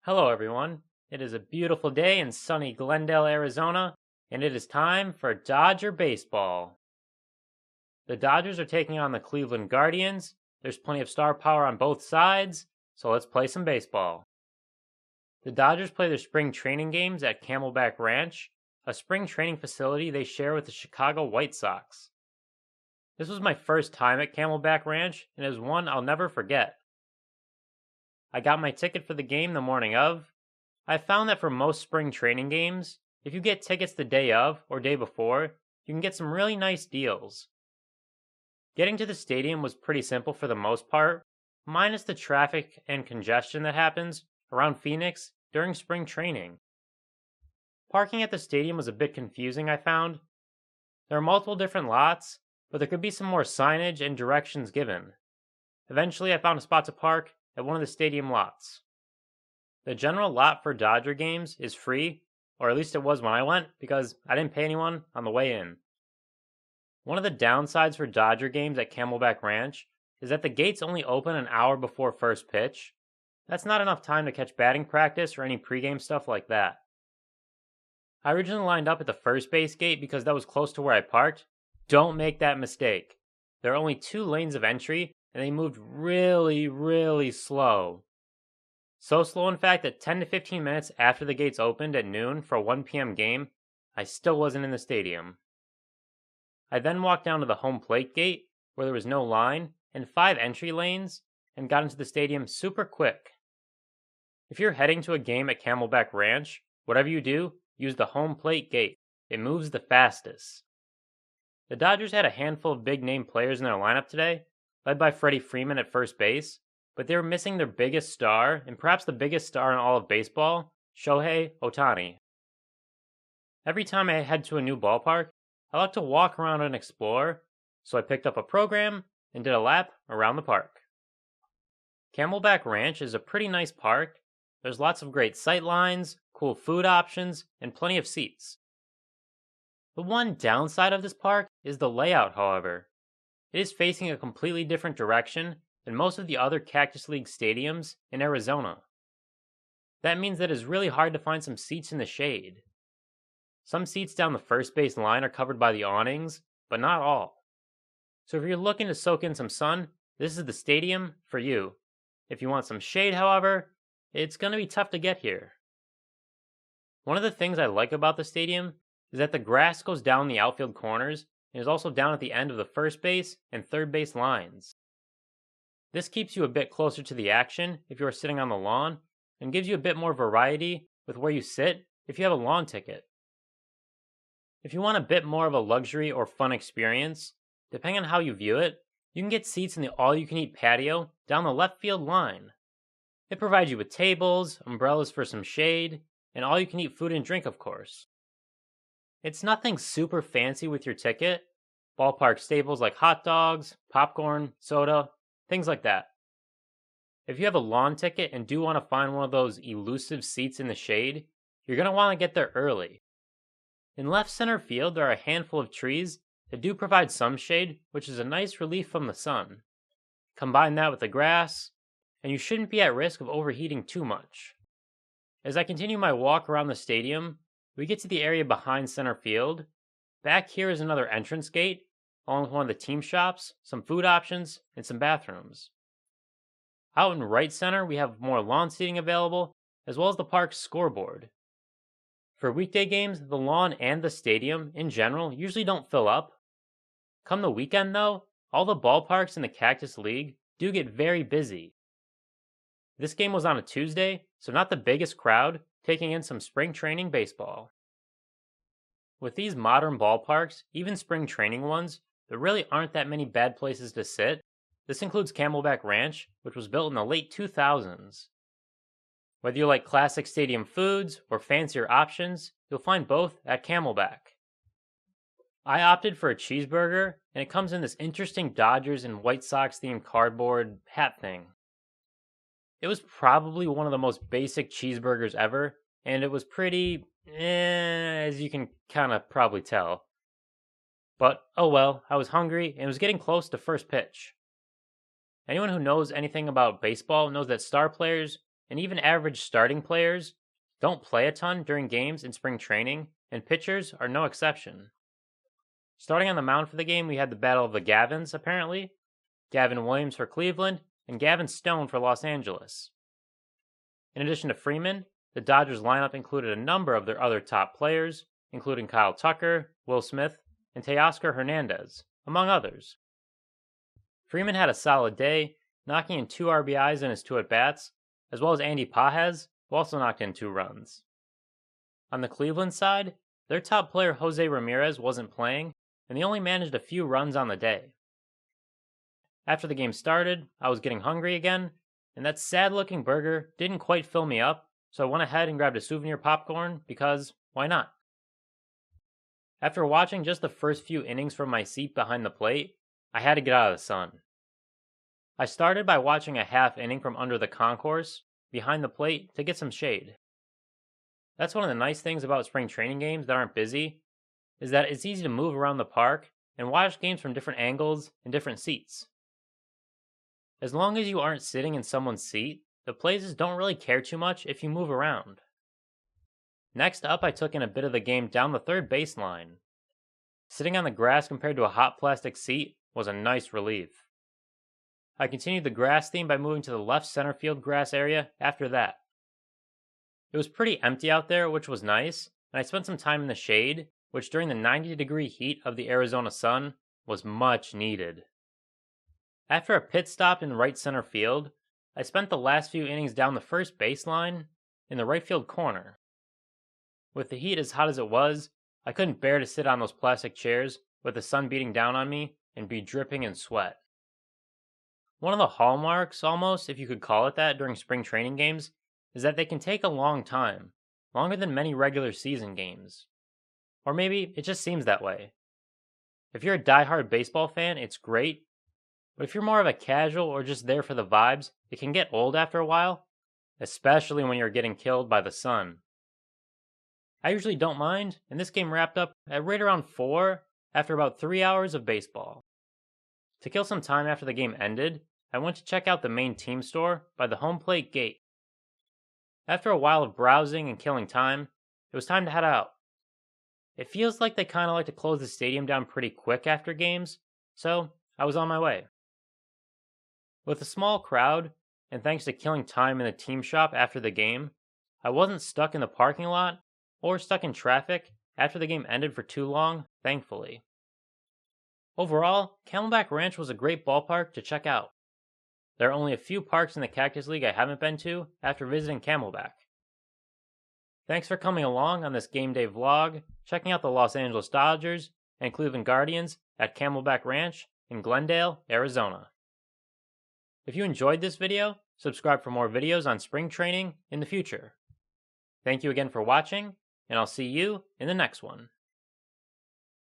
Hello, everyone. It is a beautiful day in sunny Glendale, Arizona, and it is time for Dodger baseball. The Dodgers are taking on the Cleveland Guardians. There's plenty of star power on both sides, so let's play some baseball. The Dodgers play their spring training games at Camelback Ranch, a spring training facility they share with the Chicago White Sox. This was my first time at Camelback Ranch, and it is one I'll never forget. I got my ticket for the game the morning of. I found that for most spring training games, if you get tickets the day of or day before, you can get some really nice deals. Getting to the stadium was pretty simple for the most part, minus the traffic and congestion that happens around Phoenix during spring training. Parking at the stadium was a bit confusing, I found. There are multiple different lots, but there could be some more signage and directions given. Eventually, I found a spot to park at one of the stadium lots. The general lot for Dodger games is free, or at least it was when I went, because I didn't pay anyone on the way in. One of the downsides for Dodger games at Camelback Ranch is that the gates only open an hour before first pitch. That's not enough time to catch batting practice or any pregame stuff like that. I originally lined up at the first base gate because that was close to where I parked. Don't make that mistake. There are only 2 lanes of entry, and they moved really slow. So slow, in fact, that 10 to 15 minutes after the gates opened at noon for a 1 p.m. game, I still wasn't in the stadium. I then walked down to the home plate gate, where there was no line, and 5 entry lanes, and got into the stadium super quick. If you're heading to a game at Camelback Ranch, whatever you do, use the home plate gate. It moves the fastest. The Dodgers had a handful of big-name players in their lineup today, led by Freddie Freeman at first base, but they were missing their biggest star, and perhaps the biggest star in all of baseball, Shohei Ohtani. Every time I head to a new ballpark, I like to walk around and explore, so I picked up a program and did a lap around the park. Camelback Ranch is a pretty nice park. There's lots of great sight lines, cool food options, and plenty of seats. The one downside of this park is the layout, however. It is facing a completely different direction than most of the other Cactus League stadiums in Arizona. That means that it is really hard to find some seats in the shade. Some seats down the first base line are covered by the awnings, but not all. So if you're looking to soak in some sun, this is the stadium for you. If you want some shade, however, it's going to be tough to get here. One of the things I like about the stadium is that the grass goes down the outfield corners and is also down at the end of the first base and third base lines. This keeps you a bit closer to the action if you are sitting on the lawn, and gives you a bit more variety with where you sit if you have a lawn ticket. If you want a bit more of a luxury or fun experience, depending on how you view it, you can get seats in the all-you-can-eat patio down the left field line. It provides you with tables, umbrellas for some shade, and all-you-can-eat food and drink, of course. It's nothing super fancy with your ticket. Ballpark staples like hot dogs, popcorn, soda, things like that. If you have a lawn ticket and do want to find one of those elusive seats in the shade, you're going to want to get there early. In left center field, there are a handful of trees that do provide some shade, which is a nice relief from the sun. Combine that with the grass, and you shouldn't be at risk of overheating too much. As I continue my walk around the stadium, we get to the area behind center field. Back here is another entrance gate, along with one of the team shops, some food options, and some bathrooms. Out in right center, we have more lawn seating available, as well as the park's scoreboard. For weekday games, the lawn and the stadium, in general, usually don't fill up. Come the weekend, though, all the ballparks in the Cactus League do get very busy. This game was on a Tuesday, so not the biggest crowd, taking in some spring training baseball. With these modern ballparks, even spring training ones, there really aren't that many bad places to sit. This includes Camelback Ranch, which was built in the late 2000s. Whether you like classic stadium foods or fancier options, you'll find both at Camelback. I opted for a cheeseburger, and it comes in this interesting Dodgers and White Sox themed cardboard hat thing. It was probably one of the most basic cheeseburgers ever, and it was pretty as you can kind of probably tell. But oh well, I was hungry and it was getting close to first pitch. Anyone who knows anything about baseball knows that star players and even average starting players don't play a ton during games in spring training, and pitchers are no exception. Starting on the mound for the game, we had the Battle of the Gavins, apparently. Gavin Williams for Cleveland, and Gavin Stone for Los Angeles. In addition to Freeman, the Dodgers lineup included a number of their other top players, including Kyle Tucker, Will Smith, and Teoscar Hernandez, among others. Freeman had a solid day, knocking in 2 RBIs in his 2 at-bats, as well as Andy Pages, who also knocked in 2 runs. On the Cleveland side, their top player Jose Ramirez wasn't playing, and they only managed a few runs on the day. After the game started, I was getting hungry again, and that sad-looking burger didn't quite fill me up, so I went ahead and grabbed a souvenir popcorn because, why not? After watching just the first few innings from my seat behind the plate, I had to get out of the sun. I started by watching a half inning from under the concourse, behind the plate, to get some shade. That's one of the nice things about spring training games that aren't busy, is that it's easy to move around the park and watch games from different angles and different seats. As long as you aren't sitting in someone's seat, the places don't really care too much if you move around. Next up, I took in a bit of the game down the third baseline. Sitting on the grass compared to a hot plastic seat was a nice relief. I continued the grass theme by moving to the left center field grass area after that. It was pretty empty out there, which was nice, and I spent some time in the shade, which during the 90-degree heat of the Arizona sun was much needed. After a pit stop in right center field, I spent the last few innings down the first baseline in the right field corner. With the heat as hot as it was, I couldn't bear to sit on those plastic chairs with the sun beating down on me and be dripping in sweat. One of the hallmarks, almost, if you could call it that, during spring training games, is that they can take a long time, longer than many regular season games. Or maybe it just seems that way. If you're a diehard baseball fan, it's great, but if you're more of a casual or just there for the vibes, it can get old after a while, especially when you're getting killed by the sun. I usually don't mind, and this game wrapped up at right around 4 after about 3 hours of baseball. To kill some time after the game ended, I went to check out the main team store by the home plate gate. After a while of browsing and killing time, it was time to head out. It feels like they kind of like to close the stadium down pretty quick after games, so I was on my way. With a small crowd, and thanks to killing time in the team shop after the game, I wasn't stuck in the parking lot or stuck in traffic after the game ended for too long, thankfully. Overall, Camelback Ranch was a great ballpark to check out. There are only a few parks in the Cactus League I haven't been to after visiting Camelback. Thanks for coming along on this game day vlog, checking out the Los Angeles Dodgers and Cleveland Guardians at Camelback Ranch in Glendale, Arizona. If you enjoyed this video, subscribe for more videos on spring training in the future. Thank you again for watching, and I'll see you in the next one.